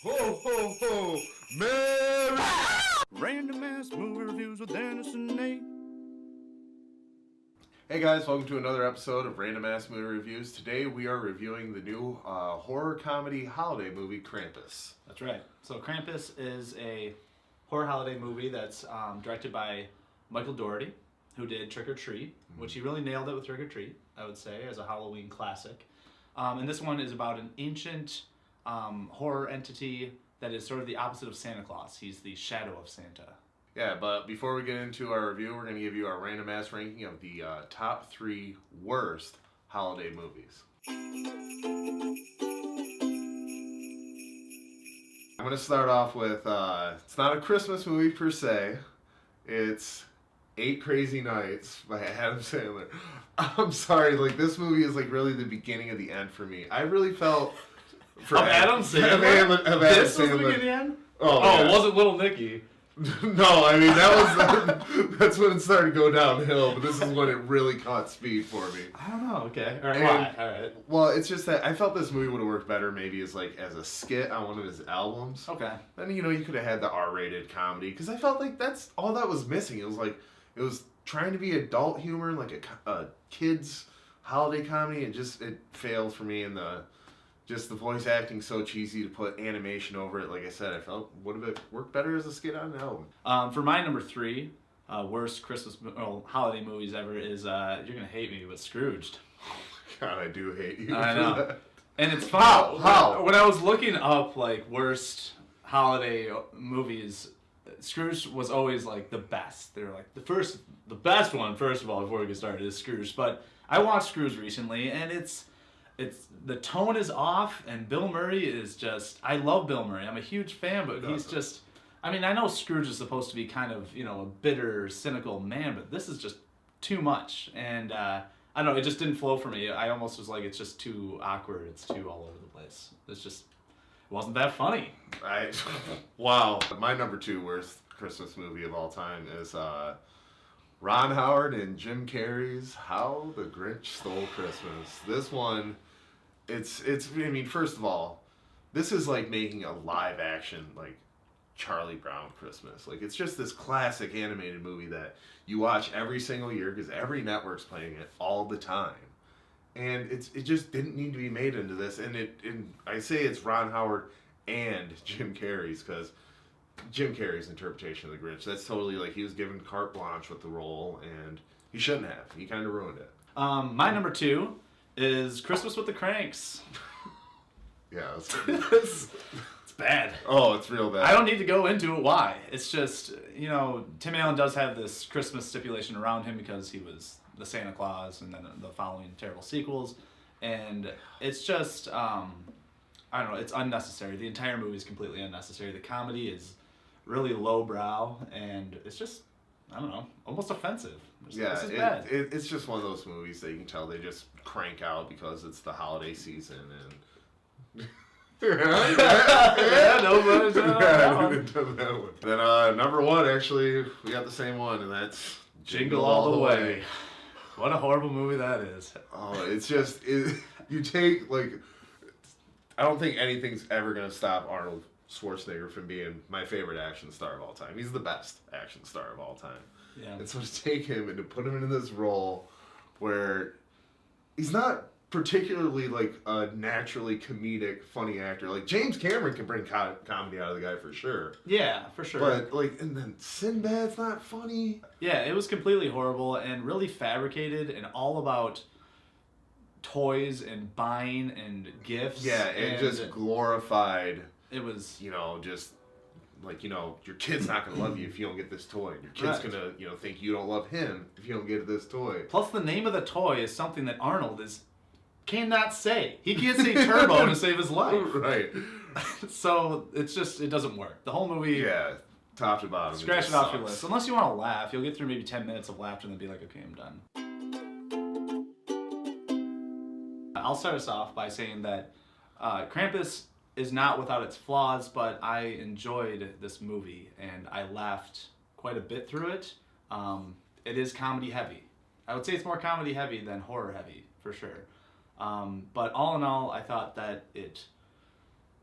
Ho, ho, ho! Merry! Random ass movie reviews with Dennis and Nate. Hey guys, welcome to another episode of Random Ass Movie Reviews. Today we are reviewing the new horror comedy holiday movie, Krampus. That's right. So Krampus is a horror holiday movie that's directed by Michael Dougherty, who did Trick or Treat, which he really nailed it with Trick or Treat, I would say, as a Halloween classic. And this one is about an ancient horror entity that is sort of the opposite of Santa Claus. He's the shadow of Santa. Yeah, but before we get into our review, we're going to give you our random ass ranking of the top 3 worst holiday movies. I'm going to start off with, it's not a Christmas movie per se. It's 8 Crazy Nights by Adam Sandler. I'm sorry, like this movie is like really the beginning of the end for me. I really felt... Of Adam Sandler? Of Adam This was Sandler. the beginning end? Oh, Oh, yeah. it wasn't Little Nicky. No, I mean that was that's when it started to go downhill. But this is when it really caught speed for me. I don't know. Okay. All right. And- Why? All right. Well, it's just that I felt this movie would have worked better maybe as a skit on one of his albums. Okay. Then you could have had the R-rated comedy because I felt like that's all that was missing. It was trying to be adult humor, like a kids holiday comedy, and it failed for me. And the voice acting so cheesy to put animation over it. Like I said, I felt would have worked better as a skit on an album. For my number 3, worst holiday movies ever is you're gonna hate me, but Scrooged. God, I do hate you. I for know. that. And it's fun. How? When I was looking up like worst holiday movies, Scrooge was always like the best. They're like the best one. First of all, before we get started, is Scrooge. But I watched Scrooge recently, and it's the tone is off, and Bill Murray is just. I love Bill Murray. I'm a huge fan, but he's just. I mean, I know Scrooge is supposed to be kind of a bitter, cynical man, but this is just too much, and I don't know. It just didn't flow for me. I almost was like, it's just too awkward. It's too all over the place. It wasn't that funny. Wow. My number 2 worst Christmas movie of all time is Ron Howard and Jim Carrey's How the Grinch Stole Christmas. This one, I mean, first of all, this is like making a live action, like, Charlie Brown Christmas. Like, it's just this classic animated movie that you watch every single year because every network's playing it all the time. And it just didn't need to be made into this. And I say it's Ron Howard and Jim Carrey's because Jim Carrey's interpretation of the Grinch, that's totally like he was given carte blanche with the role, and he shouldn't have. He kind of ruined it. My number 2 is Christmas with the Cranks. Yeah, It's bad. Oh, it's real bad. I don't need to go into it why. It's just, Tim Allen does have this Christmas stipulation around him because he was the Santa Claus and then the following terrible sequels. And it's just, I don't know, it's unnecessary. The entire movie is completely unnecessary. The comedy is really lowbrow, and it's just, I don't know, almost offensive. Yeah, this is bad. It's just one of those movies that you can tell they just crank out because it's the holiday season and... Yeah, no, but that one. Then number 1, actually, we got the same one, and that's Jingle All the Way. What a horrible movie that is. Oh, it's just you take like I don't think anything's ever gonna stop Arnold Schwarzenegger from being my favorite action star of all time. He's the best action star of all time. Yeah. And so to take him and to put him into this role where he's not particularly like a naturally comedic, funny actor. Like James Cameron can bring comedy out of the guy for sure. Yeah, for sure. But like, and then Sinbad's not funny. Yeah, it was completely horrible and really fabricated and all about toys and buying and gifts. Yeah, and just glorified. It was, just like, your kid's not going to love you if you don't get this toy. Your kid's Right. going to, think you don't love him if you don't get this toy. Plus the name of the toy is something that Arnold cannot say. He can't say turbo to save his life. Right. So it doesn't work. The whole movie, Yeah, top to bottom. scratch just it off your sucks. list. Unless you want to laugh, you'll get through maybe 10 minutes of laughter and then be like, okay, I'm done. I'll start us off by saying that Krampus is not without its flaws, but I enjoyed this movie and I laughed quite a bit through it. It is comedy heavy. I would say it's more comedy heavy than horror heavy, for sure. But all in all, I thought that it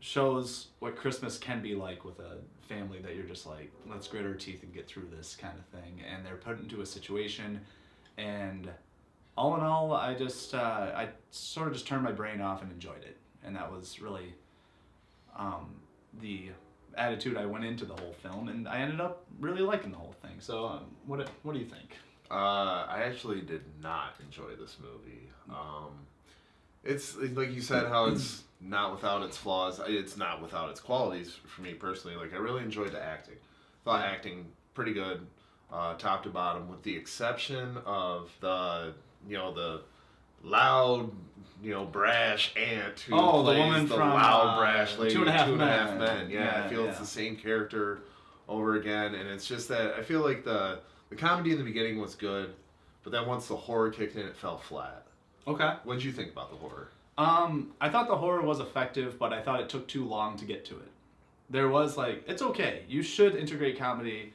shows what Christmas can be like with a family that you're just like, let's grit our teeth and get through this kind of thing. And they're put into a situation, and all in all, I sort of just turned my brain off and enjoyed it. And that was really the attitude I went into the whole film, and I ended up really liking the whole thing. So what do you think? I actually did not enjoy this movie. It's like you said, how it's not without its flaws. It's not without its qualities for me personally. Like, I really enjoyed the acting. Thought acting pretty good, top to bottom, with the exception of the loud, brash aunt who plays the woman the from loud, brash lady. 2.5 Men. Yeah, I feel it's the same character over again, and it's just that I feel like the comedy in the beginning was good, but then once the horror kicked in, it fell flat. Okay. What did you think about the horror? I thought the horror was effective, but I thought it took too long to get to it. There was it's okay. You should integrate comedy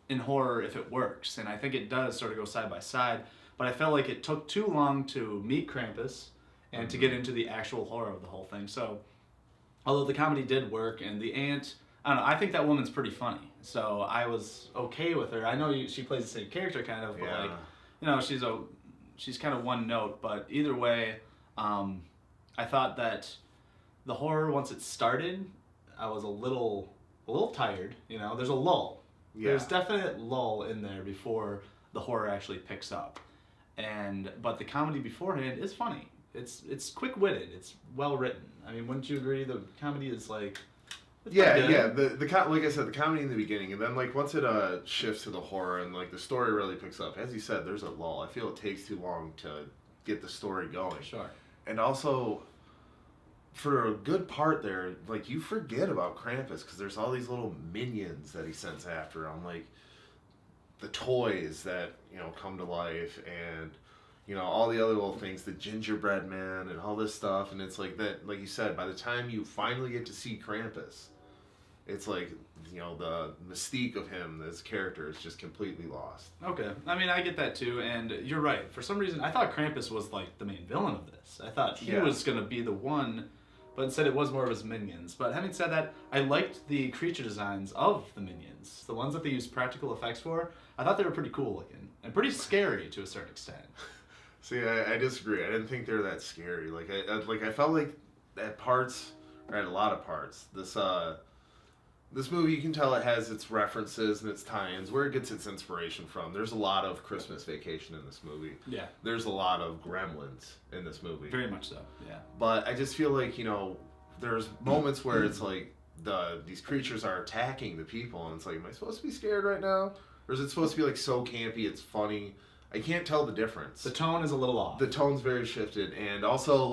in horror if it works, and I think it does sort of go side by side, but I felt like it took too long to meet Krampus and to get into the actual horror of the whole thing. So, although the comedy did work, and the aunt, I don't know, I think that woman's pretty funny, so I was okay with her. I know she plays the same character kind of, but she's kind of one note, but either way, I thought that the horror, once it started, I was a little tired. There's a lull. Yeah. There's definite lull in there before the horror actually picks up, but the comedy beforehand is funny. It's quick-witted. It's well written. I mean, wouldn't you agree? The comedy is like. Yeah. Like I said, the comedy in the beginning, and then once it shifts to the horror and the story really picks up. As you said, there's a lull. I feel it takes too long to get the story going. Sure. And also, for a good part there, you forget about Krampus because there's all these little minions that he sends after him, the toys that come to life, and all the other little things, the gingerbread man and all this stuff, and it's that, like you said, by the time you finally get to see Krampus, it's the mystique of him, this character, is just completely lost. Okay. I mean, I get that too, and you're right. For some reason, I thought Krampus was the main villain of this. I thought he was going to be the one, but instead it was more of his minions. But having said that, I liked the creature designs of the minions. The ones that they used practical effects for, I thought they were pretty cool looking, and pretty scary to a certain extent. See, I disagree. I didn't think they were that scary. I felt like at parts, or at a lot of parts, this movie, you can tell it has its references and its tie-ins, where it gets its inspiration from. There's a lot of Christmas Vacation in this movie. Yeah. There's a lot of Gremlins in this movie. Very much so, yeah. But I just feel there's moments where it's these creatures are attacking the people, and it's am I supposed to be scared right now? Or is it supposed to be so campy, it's funny? I can't tell the difference. The tone is a little off. The tone's very shifted, and also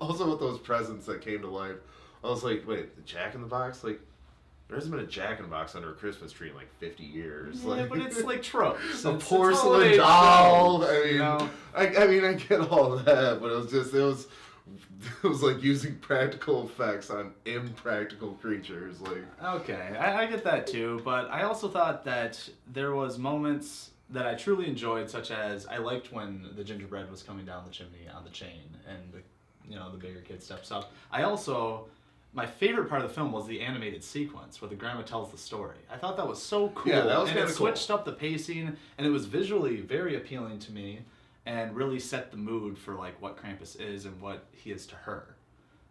also with those presents that came to life, I was wait, the Jack in the Box? There hasn't been a Jack in the Box under a Christmas tree in 50 years. Yeah, but it's tropes. A porcelain doll. I mean, I get all that, but it was using practical effects on impractical creatures. Okay, I get that too, but I also thought that there was moments that I truly enjoyed, such as I liked when the gingerbread was coming down the chimney on the chain, and the bigger kid steps up. My favorite part of the film was the animated sequence where the grandma tells the story. I thought that was so cool. Yeah, that was and it switched up the pacing, and it was visually very appealing to me, and really set the mood for what Krampus is and what he is to her.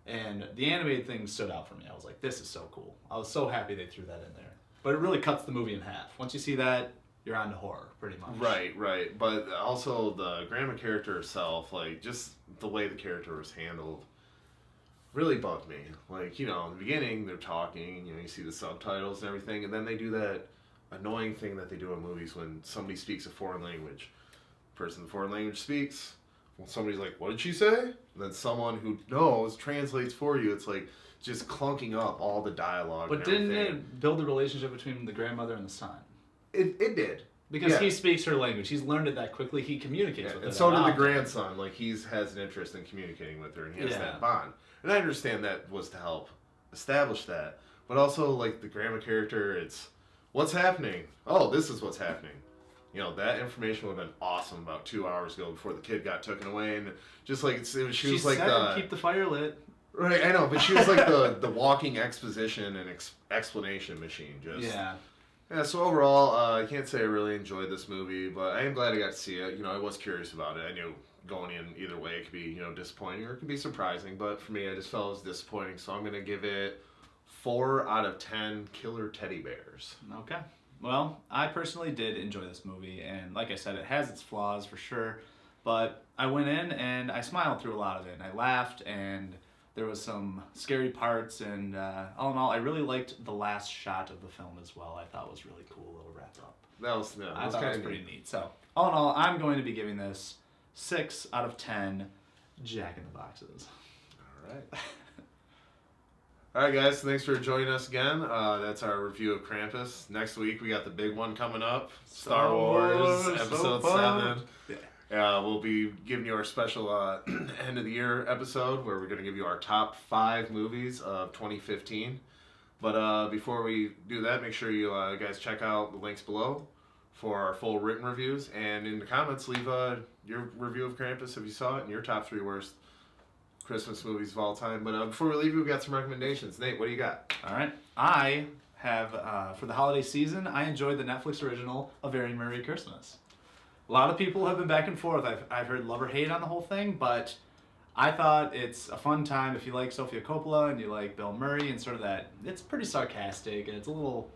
And the animated thing stood out for me. I was this is so cool. I was so happy they threw that in there. But it really cuts the movie in half. Once you see that, you're on to horror, pretty much. Right. But also the grandma character herself, just the way the character was handled, really bugged me. In the beginning, they're talking, you see the subtitles and everything, and then they do that annoying thing that they do in movies when somebody speaks a foreign language. Person in foreign language speaks, when somebody's what did she say? And then someone who knows translates for you. It's just clunking up all the dialogue. But didn't it build the relationship between the grandmother and the son? It did. Because he speaks her language. He's learned it that quickly. He communicates with her. And so did the grandson. He has an interest in communicating with her, and he has that bond. And I understand that was to help establish that. But also, the grandma character, it's, what's happening? Oh, this is what's happening. That information would have been awesome about 2 hours ago before the kid got taken away. And just she was said, keep the fire lit. Right, I know, but she was like the walking exposition and explanation machine. Just Yeah. Yeah, so overall, I can't say I really enjoyed this movie, but I am glad I got to see it. I was curious about it. I knew going in either way it could be, disappointing or it could be surprising, but for me, I just felt it was disappointing, so I'm going to give it 4 out of 10 killer teddy bears. Okay. Well, I personally did enjoy this movie, and like I said, it has its flaws for sure, but I went in and I smiled through a lot of it, and I laughed, and there was some scary parts, and all in all, I really liked the last shot of the film as well. I thought was really cool, little wrap up. That was kind of pretty neat. So, all in all, I'm going to be giving this 6 out of 10 Jack in the Boxes. All right. All right, guys. Thanks for joining us again. That's our review of Krampus. Next week, we got the big one coming up. Star Wars Episode 7. Yeah. We'll be giving you our special end of the year episode where we're going to give you our top 5 movies of 2015. But before we do that, make sure you guys check out the links below for our full written reviews. And in the comments, leave your review of Krampus if you saw it and your top 3 worst Christmas movies of all time. But before we leave, we've got some recommendations. Nate, what do you got? All right. I have, for the holiday season, I enjoyed the Netflix original A Very Merry Christmas. A lot of people have been back and forth. I've heard love or hate on the whole thing, but I thought it's a fun time if you like Sofia Coppola and you like Bill Murray and sort of that. It's pretty sarcastic and it's a little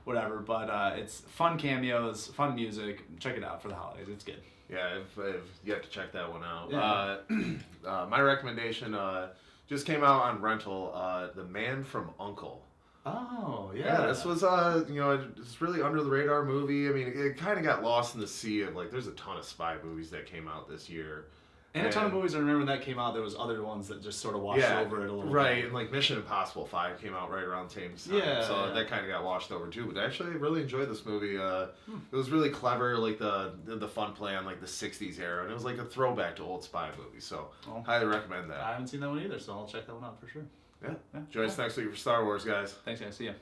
whatever, but it's fun cameos, fun music. Check it out for the holidays. It's good. Yeah, I've yet to check that one out. Yeah. My recommendation just came out on rental. The Man from U.N.C.L.E. Oh, yeah. Yeah, this was it's really under the radar movie. I mean, it kind of got lost in the sea of there's a ton of spy movies that came out this year. And a ton of movies. I remember when that came out, there was other ones that just sort of washed over it a little right, bit. and like Mission Impossible 5 came out right around the same time. Yeah, so that kind of got washed over too. But actually, I really enjoyed this movie. It was really clever, like the fun play on like the 60s era, and it was like a throwback to old spy movies. So highly recommend that. I haven't seen that one either, so I'll check that one out for sure. Yeah. Join us next week for Star Wars, guys. Thanks, guys. See ya.